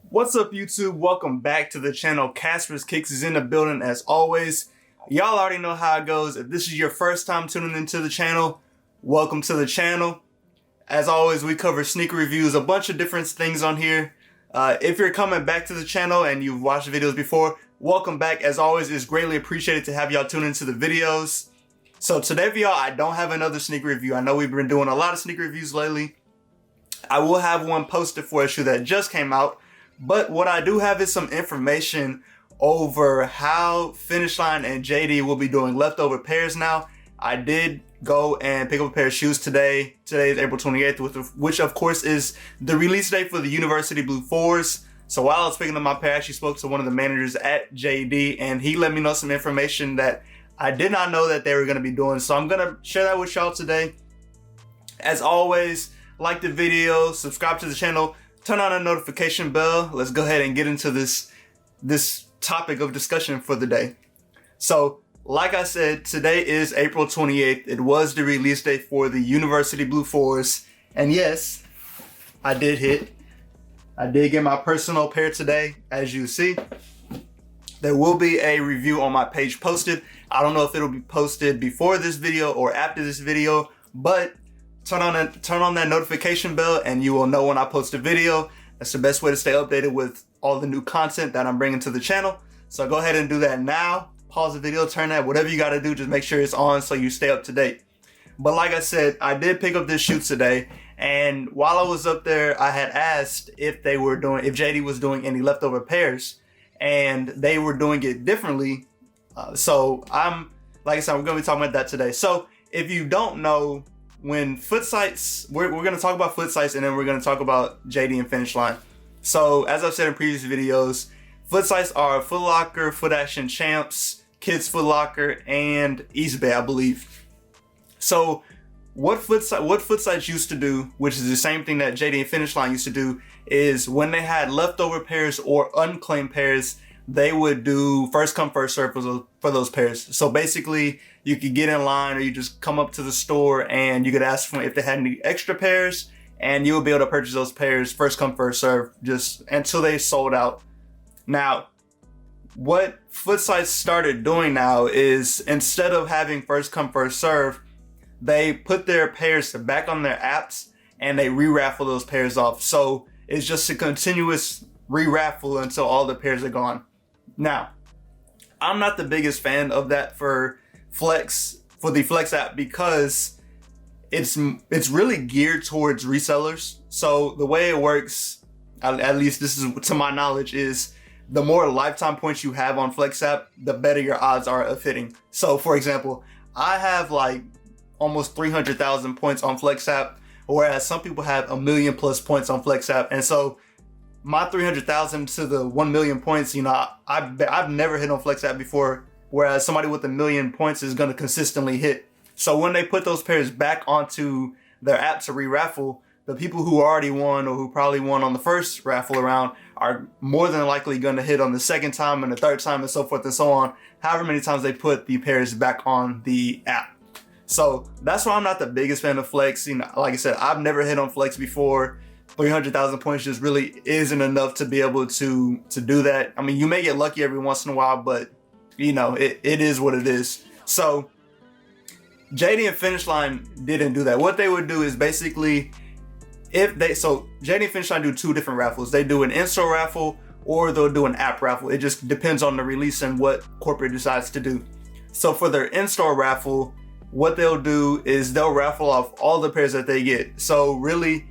What's up, YouTube? Welcome back to the channel. Casper's Kicks is in the building as always. Y'all already know how it goes. If this is your first time tuning into the channel, welcome to the channel. As always, we cover sneaker reviews, a bunch of different things on here. If you're coming back to the channel and you've watched the videos before, welcome back. As always, it's greatly appreciated to have y'all tune into the videos. So today for y'all, I don't have another sneaker review. I know we've been doing a lot of sneaker reviews lately. I will have one posted for a shoe that just came out. But what I do have is some information over how FinishLine and JD will be doing leftover pairs now. I did go and pick up a pair of shoes today. Today is April 28th, which of course is the release date for the University Blue 4s. So while I was picking up my pair, I actually spoke to one of the managers at JD, and he let me know some information that I did not know that they were going to be doing. So I'm going to share that with y'all today. As always, like the video, subscribe to the channel, turn on a notification bell. Let's go ahead and get into this topic of discussion for the day. So, like I said, today is April 28th. It was the release date for the University Blue 4s. And yes, I did get my personal pair today, as you see. There will be a review on my page posted. I don't know if it'll be posted before this video or after this video, but turn on that notification bell and you will know when I post a video. That's the best way to stay updated with all the new content that I'm bringing to the channel. So go ahead and do that now. Pause the video, turn that, whatever you gotta do, just make sure it's on so you stay up to date. But like I said, I did pick up this shoe today, and while I was up there, I had asked if JD was doing any leftover pairs, and they were doing it differently. So like I said, we're gonna be talking about that today. So if you don't know, when foot sites, we're gonna talk about foot sites, and then we're gonna talk about JD and FinishLine. So as I've said in previous videos, foot sites are Foot Locker, Foot Action Champs, Kids Foot Locker, and Eastbay, I believe. So what foot sites used to do, which is the same thing that JD and FinishLine used to do, is when they had leftover pairs or unclaimed pairs, they would do first come, first serve for those pairs. So basically, you could get in line, or you just come up to the store and you could ask them if they had any extra pairs, and you would be able to purchase those pairs first come, first serve, just until they sold out. Now, what foot sites started doing now is, instead of having first come, first serve, they put their pairs back on their apps and they re-raffle those pairs off. So it's just a continuous re-raffle until all the pairs are gone. Now, I'm not the biggest fan of that for the Flex app, because it's really geared towards resellers. So the way it works, at least this is to my knowledge, is the more lifetime points you have on Flex app, the better your odds are of hitting. So for example, I have like almost 300,000 points on Flex app, whereas some people have 1 million plus points on Flex app. And so my 300,000 to the 1 million points, I've never hit on Flex app before, whereas somebody with 1 million points is going to consistently hit. So when they put those pairs back onto their app to re-raffle, the people who already won, or who probably won on the first raffle around, are more than likely going to hit on the second time and the third time, and so forth and so on, however many times they put the pairs back on the app. So that's why I'm not the biggest fan of Flex. Like I said, I've never hit on Flex before. 300,000 points just really isn't enough to be able to do that. I mean, you may get lucky every once in a while, but it is what it is. So JD and FinishLine didn't do that. What they would do is basically, so JD and FinishLine do two different raffles. They do an in-store raffle, or they'll do an app raffle. It just depends on the release and what corporate decides to do. So for their in-store raffle, what they'll do is they'll raffle off all the pairs that they get. So really,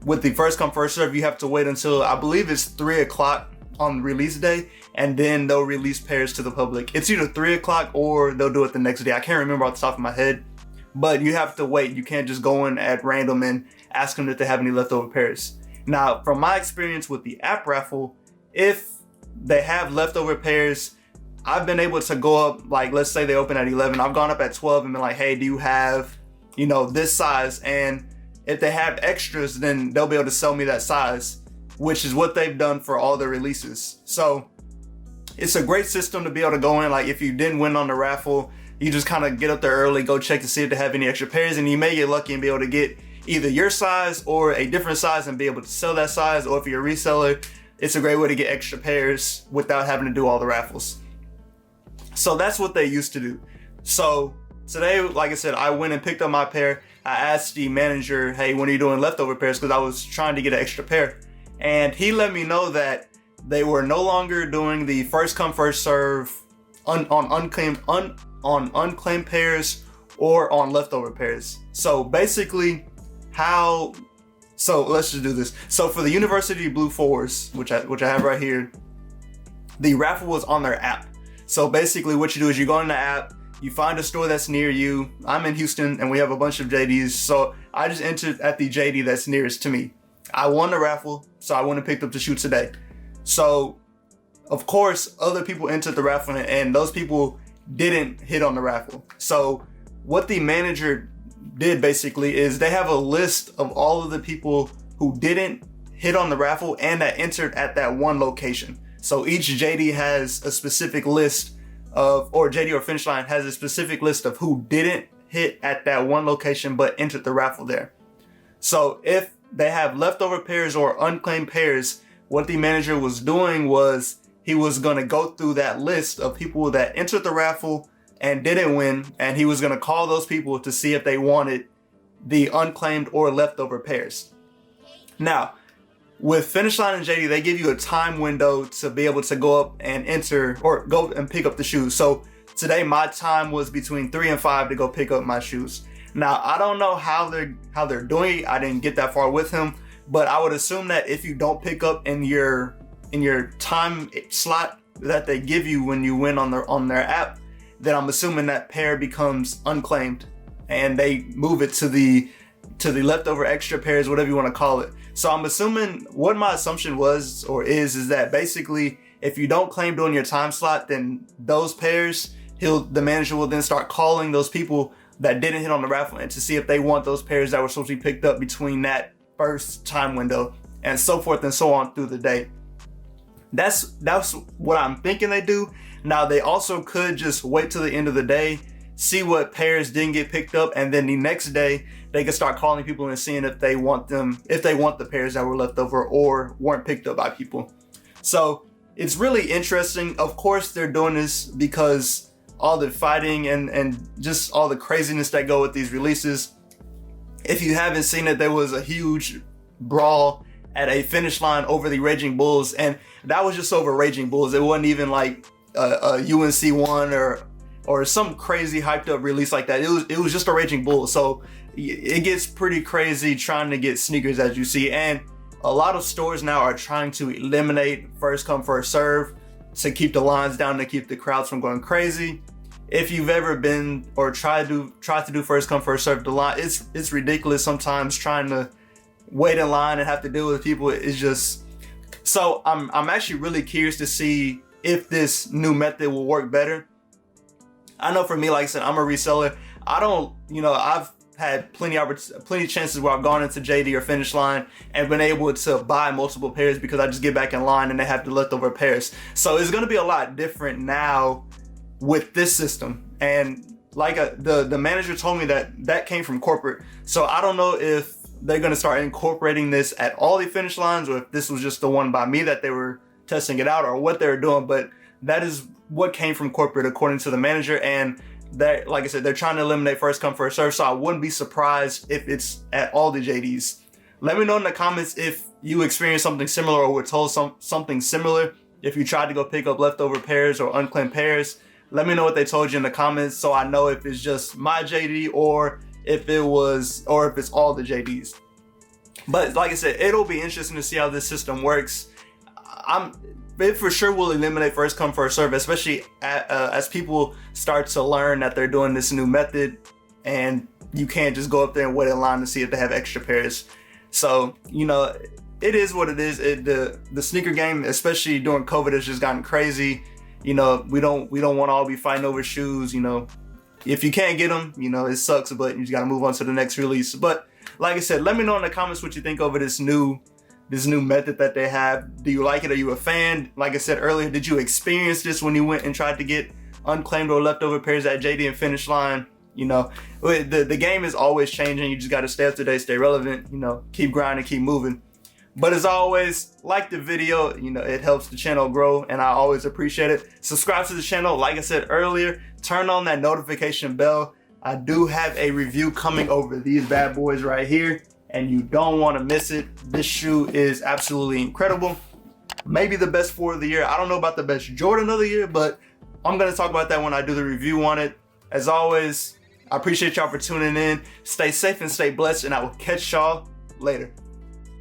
with the first come, first serve, you have to wait until, I believe it's 3 o'clock on release day, and then they'll release pairs to the public. It's either 3 o'clock or they'll do it the next day. I can't remember off the top of my head, but you have to wait. You can't just go in at random and ask them if they have any leftover pairs. Now, from my experience with the app raffle, if they have leftover pairs, I've been able to go up, like let's say they open at 11, I've gone up at 12 and been like, hey, do you have, this size? And if they have extras, then they'll be able to sell me that size, which is what they've done for all their releases. So it's a great system to be able to go in. Like if you didn't win on the raffle, you just kind of get up there early, go check to see if they have any extra pairs, and you may get lucky and be able to get either your size or a different size and be able to sell that size, or if you're a reseller, it's a great way to get extra pairs without having to do all the raffles. So that's what they used to do. So today, like I said, I went and picked up my pair. I asked the manager, hey, when are you doing leftover pairs? Because I was trying to get an extra pair. And he let me know that they were no longer doing the first come, first serve on unclaimed pairs or on leftover pairs. So basically, so let's just do this. So for the University Blue 4s, which I have right here, the raffle was on their app. So basically what you do is you go in the app, you find a store that's near you. I'm in Houston and we have a bunch of JDs. So I just entered at the JD that's nearest to me. I won the raffle, so I went and picked up the shoe today. So of course, other people entered the raffle and those people didn't hit on the raffle. So what the manager did basically is they have a list of all of the people who didn't hit on the raffle and that entered at that one location. So each JD has a specific list or JD or FinishLine has a specific list of who didn't hit at that one location but entered the raffle there. So if they have leftover pairs or unclaimed pairs, what the manager was doing was he was going to go through that list of people that entered the raffle and didn't win, and he was going to call those people to see if they wanted the unclaimed or leftover pairs. Now, with FinishLine and JD, they give you a time window to be able to go up and enter or go and pick up the shoes. So today my time was between 3 and 5 to go pick up my shoes. Now, I don't know how they're doing it. I didn't get that far with him, but I would assume that if you don't pick up in your time slot that they give you when you win on their app, then I'm assuming that pair becomes unclaimed and they move it to the leftover extra pairs, whatever you want to call it. So I'm assuming what my assumption was or is that basically if you don't claim during your time slot, then those pairs, the manager will then start calling those people that didn't hit on the raffle and to see if they want those pairs that were supposed to be picked up between that first time window and so forth and so on through the day. That's what I'm thinking they do. Now they also could just wait till the end of the day, see what pairs didn't get picked up, and then the next day they can start calling people and seeing if they want the pairs that were left over or weren't picked up by people. So it's really interesting. Of course they're doing this because all the fighting and just all the craziness that go with these releases. If you haven't seen it, there was a huge brawl at a Finish Line over the Raging Bulls, and that was just over Raging Bulls. It wasn't even like a UNC one or some crazy hyped up release like that. It was just a Raging Bull. So it gets pretty crazy trying to get sneakers, as you see, and a lot of stores now are trying to eliminate first come first serve to keep the lines down, to keep the crowds from going crazy. If you've ever been or tried to do first come first serve the line, it's ridiculous sometimes trying to wait in line and have to deal with people. It's just, so I'm actually really curious to see if this new method will work better. I know for me, like I said, I'm a reseller. I've had plenty chances where I've gone into JD or Finish Line and been able to buy multiple pairs because I just get back in line and they have the leftover pairs. So it's going to be a lot different now with this system. And like the manager told me that came from corporate. So I don't know if they're going to start incorporating this at all the Finish Lines or if this was just the one by me that they were testing it out or what they were doing. But that is what came from corporate according to the manager. And that, like I said, they're trying to eliminate first come first serve. So I wouldn't be surprised if it's at all the JDs. Let me know in the comments if you experienced something similar or were told something similar. If you tried to go pick up leftover pairs or unclaimed pairs, let me know what they told you in the comments so I know if it's just my JD or if it's all the JDs. But like I said, it'll be interesting to see how this system works. It for sure will eliminate first come first serve, especially as people start to learn that they're doing this new method and you can't just go up there and wait in line to see if they have extra pairs. So, it is what it is. The sneaker game, especially during COVID, has just gotten crazy. We don't want to all be fighting over shoes. If you can't get them, it sucks, but you just got to move on to the next release. But like I said, let me know in the comments what you think over this new method that they have. Do you like it? Are you a fan? Like I said earlier, did you experience this when you went and tried to get unclaimed or leftover pairs at JD and Finish Line? You know, the game is always changing. You just got to stay up to date, stay relevant, you know, keep grinding, keep moving. But as always, like the video, you know, it helps the channel grow and I always appreciate it. Subscribe to the channel. Like I said earlier, turn on that notification bell. I do have a review coming over these bad boys right here and you don't want to miss it. This shoe is absolutely incredible. Maybe the best 4 of the year. I don't know about the best Jordan of the year, but I'm going to talk about that when I do the review on it. As always, I appreciate y'all for tuning in. Stay safe and stay blessed, and I will catch y'all later.